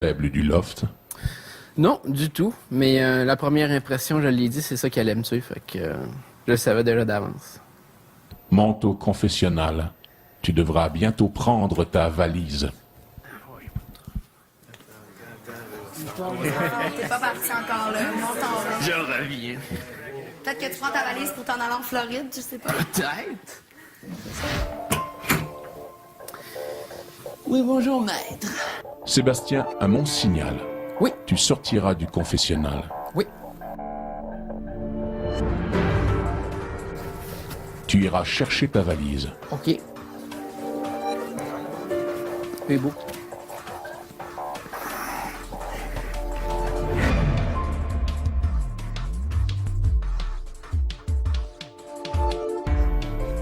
faible du loft? Non, du tout. Mais la première impression, je l'ai dit, c'est ça qu'elle allait me tuer. Fait que je le savais déjà d'avance. Monte au confessionnal. Tu devras bientôt prendre ta valise. T'es pas parti encore, là. Monte en haut. Je reviens. Peut-être que tu prends ta valise pour t'en aller en Floride, je sais pas. Peut-être. Oui, bonjour, maître. Sébastien, à mon signal, Oui, tu sortiras du confessionnal. oui. Tu iras chercher ta valise. OK. C'est beau.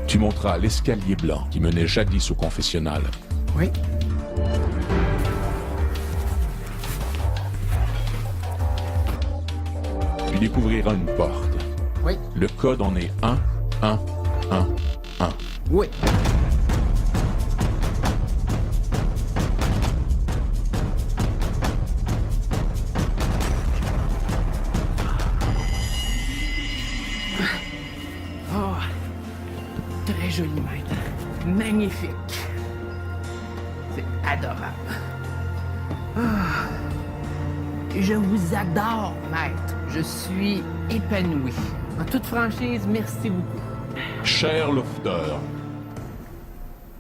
Tu monteras l'escalier blanc qui menait jadis au confessionnal. Oui. Tu découvriras une porte. Oui. Le code en est 1, 1, 1, 1. Oui. Oh, très joli, maître. Magnifique. C'est adorable. Ah, je vous adore, maître. Je suis épanoui. En toute franchise, merci beaucoup. Cher lofter,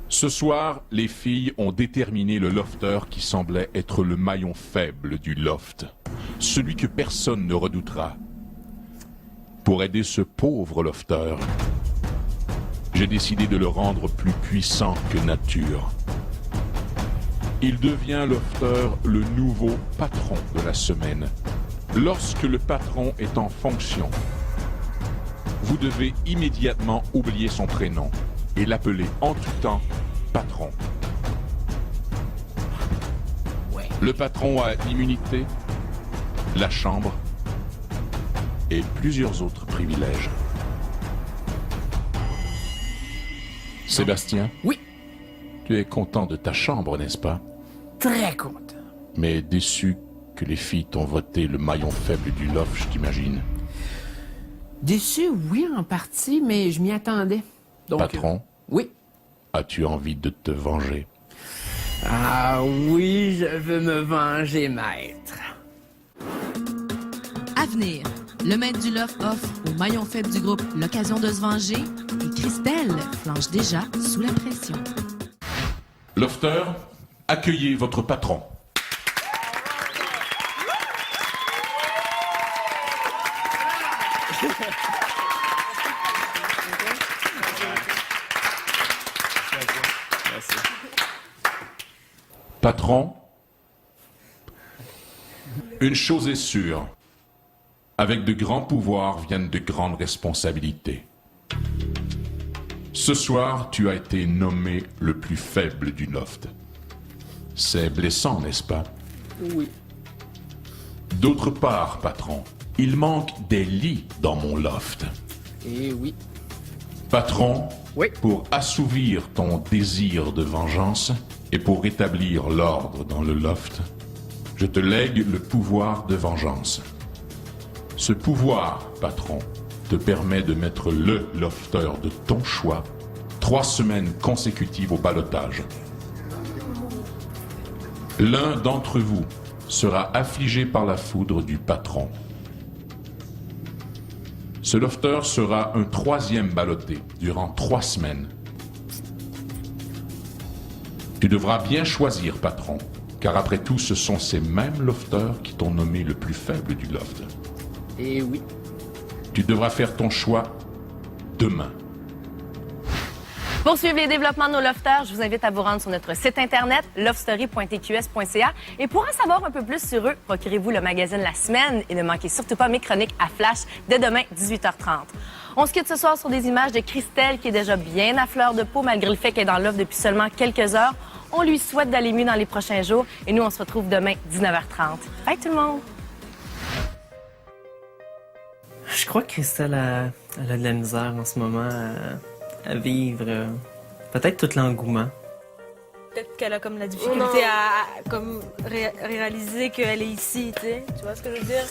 ce soir, les filles ont déterminé le lofter qui semblait être le maillon faible du loft. Celui que personne ne redoutera. Pour aider ce pauvre lofter, j'ai décidé de le rendre plus puissant que nature. Il devient lofter le nouveau patron de la semaine. Lorsque le patron est en fonction, vous devez immédiatement oublier son prénom et l'appeler en tout temps patron. Le patron a l'immunité, la chambre et plusieurs autres privilèges. Sébastien, Oui, tu es content de ta chambre, n'est-ce pas? très content. Mais déçu que les filles t'ont voté le maillon faible du loft, j'imagine. Déçu, oui, en partie, mais je m'y attendais. Donc, Patron, oui. as-tu envie de te venger? Ah oui, je veux me venger, maître. Avenir. Le maître du loft offre au maillon faible du groupe l'occasion de se venger et Christelle flanche déjà sous la pression. Lofter, accueillez votre patron. Patron, une chose est sûre. Avec de grands pouvoirs viennent de grandes responsabilités. Ce soir, tu as été nommé le plus faible du loft. C'est blessant, n'est-ce pas? Oui. D'autre part, patron, il manque des lits dans mon loft. Et oui. Patron, Oui. pour assouvir ton désir de vengeance et pour rétablir l'ordre dans le loft, je te lègue le pouvoir de vengeance. Ce pouvoir, patron, te permet de mettre le lofter de ton choix 3 semaines consécutives au ballottage. L'un d'entre vous sera affligé par la foudre du patron. Ce lofter sera un 3e ballotté durant 3 semaines. Tu devras bien choisir, patron, car après tout, ce sont ces mêmes lofters qui t'ont nommé le plus faible du loft. Et oui. Eh Tu devras faire ton choix demain. Pour suivre les développements de nos lofters, je vous invite à vous rendre sur notre site internet loftstory.tqs.ca et pour en savoir un peu plus sur eux, procurez-vous le magazine La Semaine et ne manquez surtout pas mes chroniques à Flash dès demain 18h30. On se quitte ce soir sur des images de Christelle qui est déjà bien à fleur de peau malgré le fait qu'elle est dans l'offre depuis seulement quelques heures. On lui souhaite d'aller mieux dans les prochains jours et nous on se retrouve demain 19h30. Bye tout le monde! Je crois que Christelle elle a de la misère en ce moment à vivre peut-être tout l'engouement. peut-être qu'elle a comme la difficulté à comme réaliser qu'elle est ici, tu sais. Tu vois ce que je veux dire?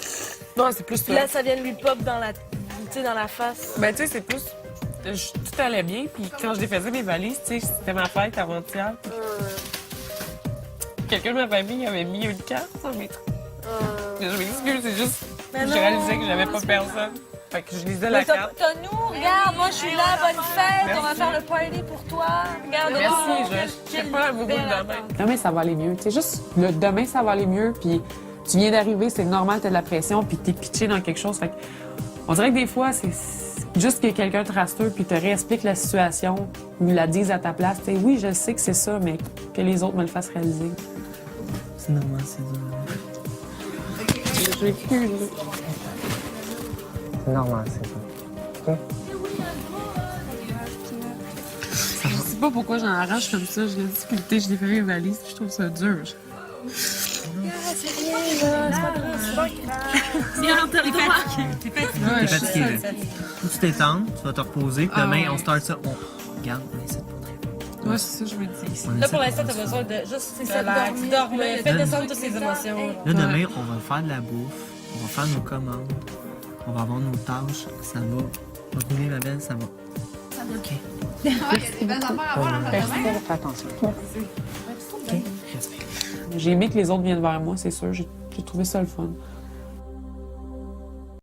Non, c'est plus Puis là, ça vient de lui pop dans la, tu sais, dans la face. Ben, tu sais, c'est plus. Tout allait bien, puis quand je défaisais mes valises, tu sais, c'était ma fête avant-hier. Quelqu'un de ma famille avait mis une carte sur mes trucs. Je m'excuse, c'est juste. Mais J'ai non. réalisé que j'avais pas personne. Fait que je lisais la carte. T'as nous, regarde, moi je suis là, bonne fête, on va faire le party pour toi. Regarde, Merci, je suis pas amoureux de demain. Demain, ça va aller mieux. Tu sais, juste le demain, ça va aller mieux, puis tu viens d'arriver, c'est normal, t'as de la pression, puis t'es pitché dans quelque chose. Fait que, on dirait que des fois, c'est juste que quelqu'un te rassure, puis te réexplique la situation, ou la dise à ta place. Tu sais, oui, je sais que c'est ça, mais que les autres me le fassent réaliser. C'est normal, c'est dur. J'ai cru, là. C'est normal, c'est ça. OK? Je sais pas pourquoi j'en arrache comme ça. J'ai des difficultés, je défais mes valises, je trouve ça dur. T'es fatigué, là. Faut que tu t'étendes, tu vas te reposer, puis demain, on start ça. On regarde, on essaie de pas très. Ouais, c'est ça, je me dis. Là, pour l'instant, t'as besoin de juste relax, dormir, fais descendre toutes ces émotions. Là, demain, on va faire de la bouffe, on va faire nos commandes, on va avoir nos tâches, ça va. On va rouler, ma belle, ça va. OK. Ouais, il y a des belles affaires à voir en fait demain. Fais attention. OK? Respire. J'ai aimé que les autres viennent vers moi, c'est sûr. J'ai trouvé ça le fun.